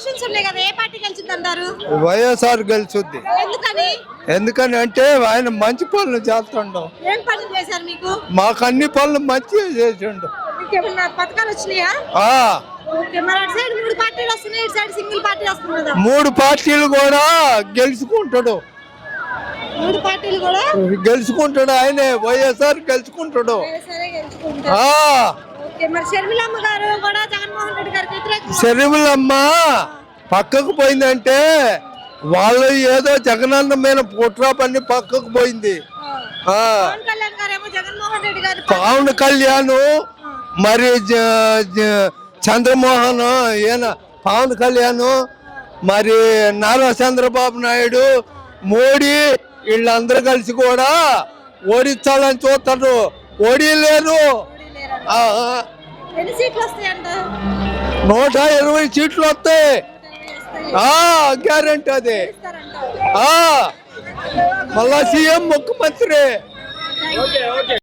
Elections ఉన్నాయి కదా, ఏ party గెలుచుద్ది అంటారు? వైఎస్ఆర్ గెలుచుద్ది. ఎందుకని? ఎందుకని అంటే ఆయన మంచి పనులు చేస్తుండవు. ఏం పనులు చేశారు మీకు? మాకు అన్ని పనులు మంచిగా చేసిండు. మీకేమన్నా పథకాలు వచ్చినాయా? ఓకే, మరి అటు సైడ్ 3 పార్టీలు వస్తున్నాయి, ఇటు సైడ్ సింగిల్ పార్టీ వస్తుంది కదా. 3 పార్టీలు కూడా గెలుచుకుంటాడు. 3 పార్టీలు కూడా గెలుచుకుంటాడు, ఆయనే వైఎస్ఆర్ గెలుచుకుంటాడు. సరే గెలుచుకుంటారు. ఓకే, మరి షర్మిలమ్మ గారు కూడా జగన్మోహన్ రెడ్డి గారికి వ్యతిరేకంగా. షర్మిలమ్మ పక్కకు పోయిందంటే వాళ్ళు ఏదో జగనన్న మీద పుట్రా పని పక్కకు పోయింది. పవన్ కళ్యాణ్ గారేమో జగన్మోహన్ రెడ్డి గారు. పవన్ కళ్యాణ్ మరి చంద్రమోహన్ పవన్ కళ్యాణ్ మరి నారా చంద్రబాబు నాయుడు మోడీ వీళ్ళందరూ కలిసి కూడా ఓడించాలని చూస్తారు. ఓడిలేరు. ఎన్ని సీట్లు వస్తాయంట? 120 సీట్లు వస్తాయి. గ్యారెంటీ అది. మళ్ళా సీఎం ముఖ్యమంత్రి.